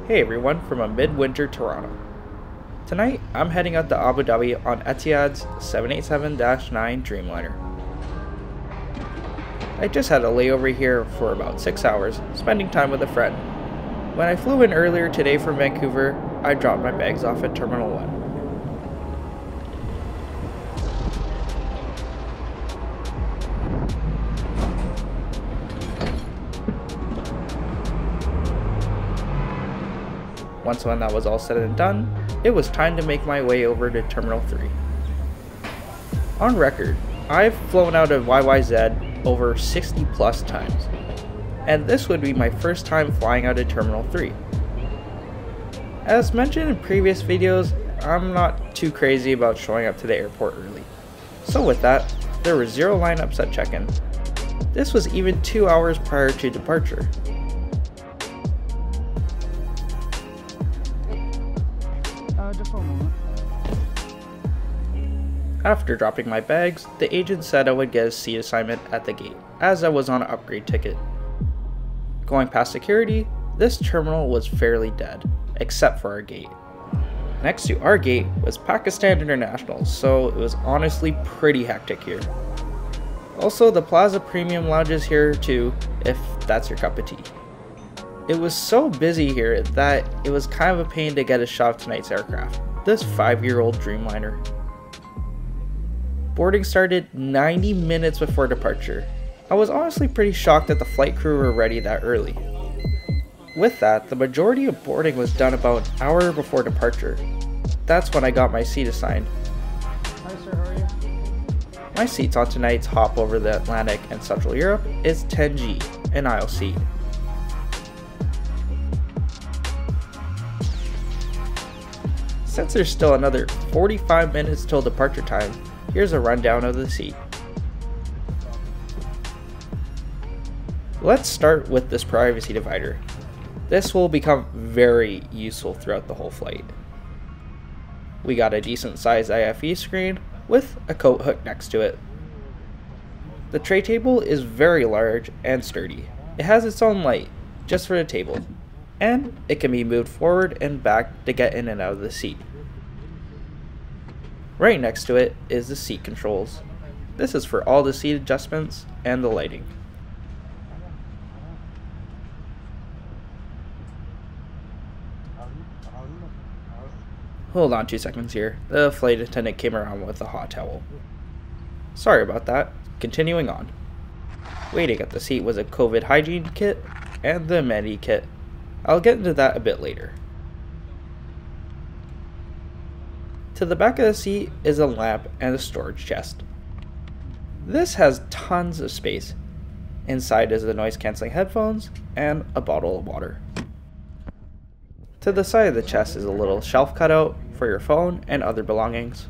Hey everyone from a midwinter Toronto. Tonight I'm heading out to Abu Dhabi on Etihad's 787-9 Dreamliner. I just had a layover here for about 6 hours, spending time with a friend. When I flew in earlier today from Vancouver, I dropped my bags off at Terminal 1. Once when that was all said and done, it was time to make my way over to Terminal 3. On record, I've flown out of YYZ over 60 plus times, and this would be my first time flying out of Terminal 3. As mentioned in previous videos, I'm not too crazy about showing up to the airport early. So with that, there were 0 lineups at check-in. This was even 2 hours prior to departure. After dropping my bags, the agent said I would get a seat assignment at the gate, as I was on an upgrade ticket. Going past security, this terminal was fairly dead, except for our gate. Next to our gate was Pakistan International, so it was honestly pretty hectic here. Also, the Plaza Premium Lounge is here too, if that's your cup of tea. It was so busy here that it was kind of a pain to get a shot of tonight's aircraft, this 5-year-old Dreamliner. Boarding started 90 minutes before departure. I was honestly pretty shocked that the flight crew were ready that early. With that, the majority of boarding was done about an hour before departure. That's when I got my seat assigned. Hi sir, how are you? My seats on tonight's hop over the Atlantic and Central Europe is 10G, an aisle seat. Since there's still another 45 minutes till departure time, here's a rundown of the seat. Let's start with this privacy divider. This will become very useful throughout the whole flight. We got a decent sized IFE screen with a coat hook next to it. The tray table is very large and sturdy. It has its own light, just for the table, and it can be moved forward and back to get in and out of the seat. Right next to it is the seat controls. This is for all the seat adjustments and the lighting. Hold on 2 seconds here. The flight attendant came around with a hot towel. Sorry about that. Continuing on. Waiting at the seat was a COVID hygiene kit and the amenity kit. I'll get into that a bit later. To the back of the seat is a lamp and a storage chest. This has tons of space. Inside is the noise cancelling headphones and a bottle of water. To the side of the chest is a little shelf cutout for your phone and other belongings.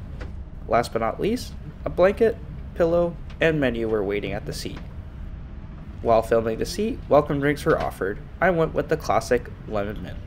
Last but not least, a blanket, pillow, and menu were waiting at the seat. While filming the seat, welcome drinks were offered. I went with the classic lemon mint.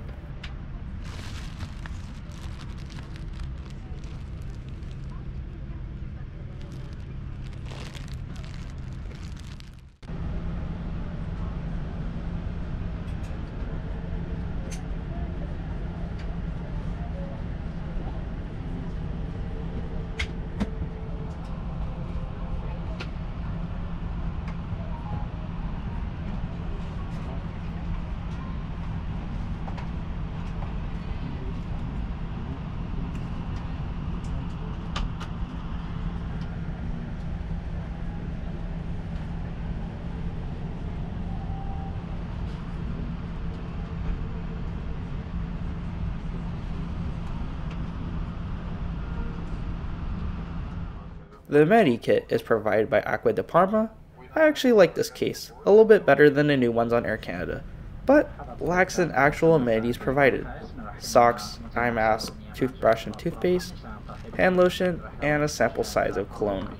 The amenity kit is provided by Aqua de Parma. I actually like this case, a little bit better than the new ones on Air Canada, but lacks an actual amenities provided. Socks, eye mask, toothbrush and toothpaste, hand lotion, and a sample size of cologne.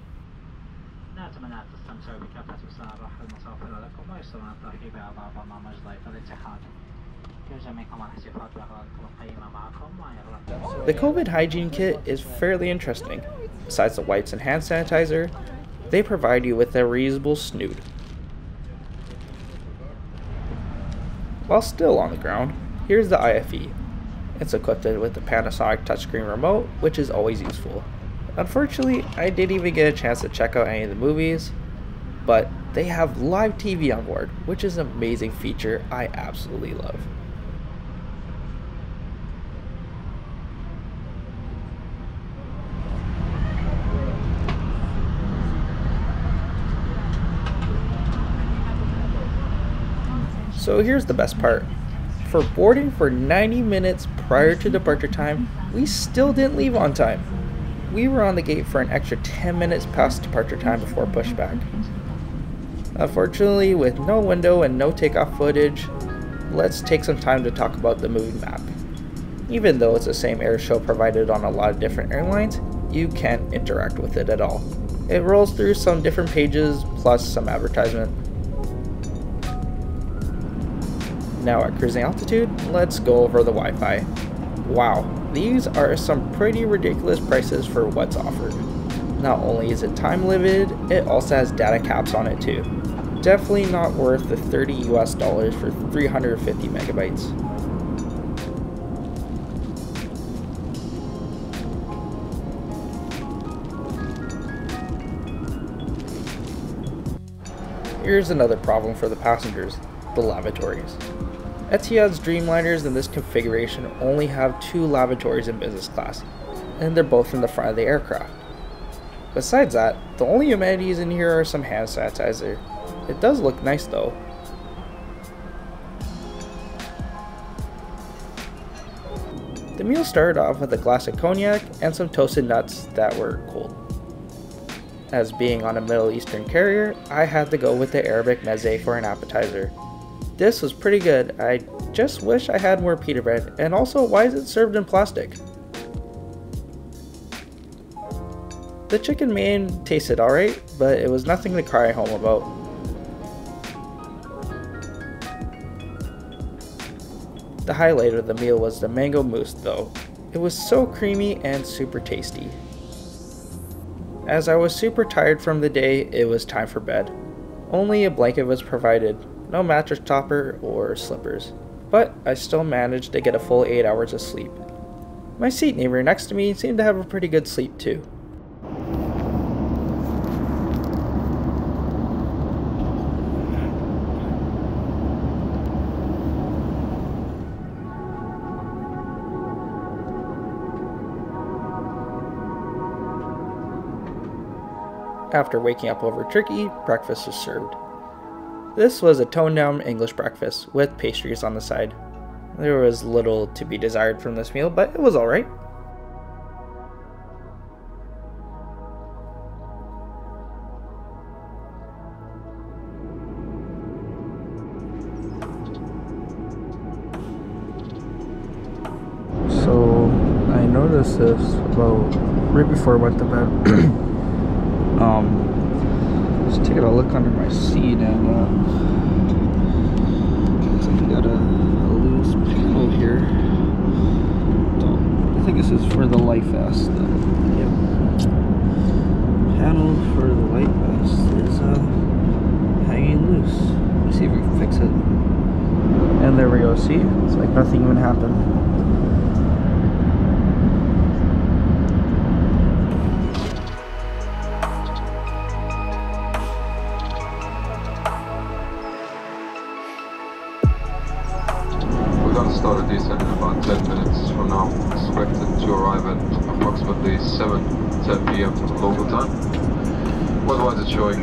The COVID hygiene kit is fairly interesting. Besides the wipes and hand sanitizer, they provide you with a reusable snoot. While still on the ground, here's the IFE. It's equipped with a Panasonic touchscreen remote, which is always useful. Unfortunately, I didn't even get a chance to check out any of the movies, but they have live TV on board, which is an amazing feature I absolutely love. So here's the best part. For boarding for 90 minutes prior to departure time, we still didn't leave on time. We were on the gate for an extra 10 minutes past departure time before pushback. Unfortunately, with no window and no takeoff footage, let's take some time to talk about the movie map. Even though it's the same air show provided on a lot of different airlines, you can't interact with it at all. It rolls through some different pages plus some advertisement. Now at cruising altitude, let's go over the Wi-Fi. Wow, these are some pretty ridiculous prices for what's offered. Not only is it time limited, it also has data caps on it too. Definitely not worth the $30 US for 350 megabytes. Here's another problem for the passengers, the lavatories. Etihad's Dreamliners in this configuration only have 2 lavatories in business class, and they're both in the front of the aircraft. Besides that, the only amenities in here are some hand sanitizer. It does look nice though. The meal started off with a glass of cognac and some toasted nuts that were cold. As being on a Middle Eastern carrier, I had to go with the Arabic meze for an appetizer. This was pretty good. I just wish I had more pita bread, and also why is it served in plastic? The chicken main tasted alright, but it was nothing to cry home about. The highlight of the meal was the mango mousse though. It was so creamy and super tasty. As I was super tired from the day, it was time for bed. Only a blanket was provided, no mattress topper or slippers, but I still managed to get a full 8 hours of sleep. My seat neighbor next to me seemed to have a pretty good sleep too. After waking up over turkey, breakfast was served. This was a toned-down English breakfast with pastries on the side. There was little to be desired from this meal, but it was alright. So I noticed this about right before I went to bed. Just taking a look under my seat, and looks like you got a loose panel here. I think this is for the life vest. Yep. Panel for the life vest is hanging loose. Let me see if we can fix it. And there we go. See, it's like nothing even happened. Start a descent in about 10 minutes from now. Expected to arrive at approximately 7:10 p.m. local time. Otherwise it's showing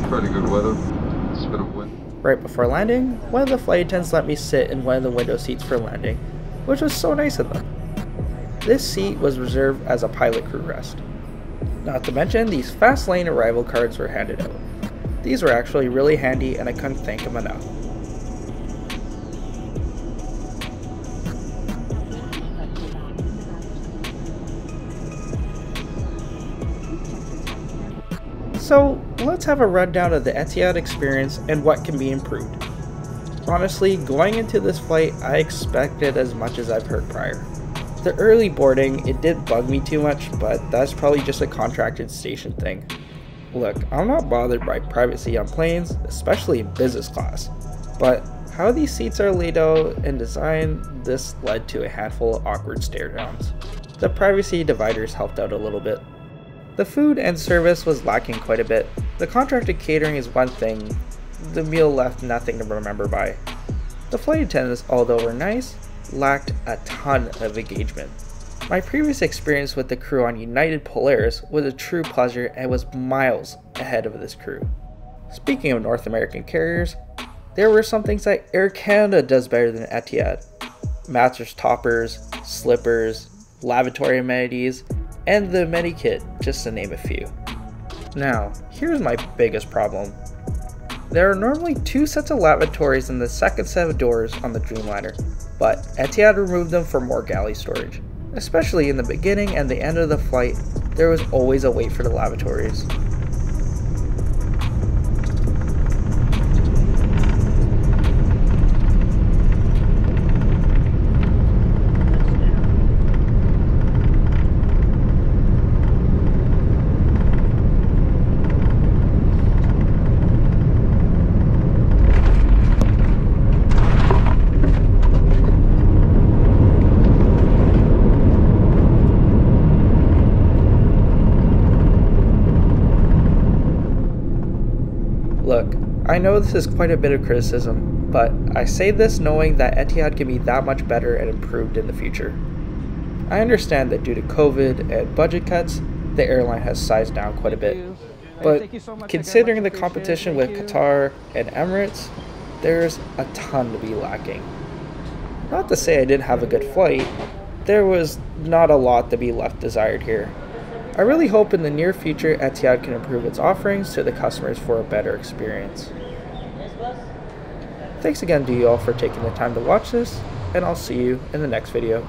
fairly good weather. It's a bit of wind. Right before landing, one of the flight attendants let me sit in one of the window seats for landing, which was so nice of them. This seat was reserved as a pilot crew rest. Not to mention, these fast lane arrival cards were handed out. These were actually really handy and I couldn't thank them enough. So let's have a rundown of the Etihad experience and what can be improved. Honestly, going into this flight, I expected as much as I've heard prior. The early boarding, it did bug me too much, but that's probably just a contracted station thing. Look, I'm not bothered by privacy on planes, especially in business class, but How these seats are laid out and designed, this led to a handful of awkward stare downs. The privacy dividers helped out a little bit. The food and service was lacking quite a bit. The contracted catering is one thing, the meal left nothing to remember by. The flight attendants, although were nice, lacked a ton of engagement. My previous experience with the crew on United Polaris was a true pleasure and was miles ahead of this crew. Speaking of North American carriers, there were some things that Air Canada does better than Etihad. Mattress toppers, slippers, lavatory amenities, and the Medikit, just to name a few. Now, here's my biggest problem. There are normally 2 sets of lavatories in the second set of doors on the Dreamliner, but Etihad removed them for more galley storage. Especially in the beginning and the end of the flight, there was always a wait for the lavatories. Look, I know this is quite a bit of criticism, but I say this knowing that Etihad can be that much better and improved in the future. I understand that due to COVID and budget cuts, the airline has sized down quite a bit, but considering the competition with Qatar and Emirates, there's a ton to be lacking. Not to say I didn't have a good flight, there was not a lot to be left desired here. I really hope in the near future Etihad can improve its offerings to the customers for a better experience. Thanks again to you all for taking the time to watch this, and I'll see you in the next video.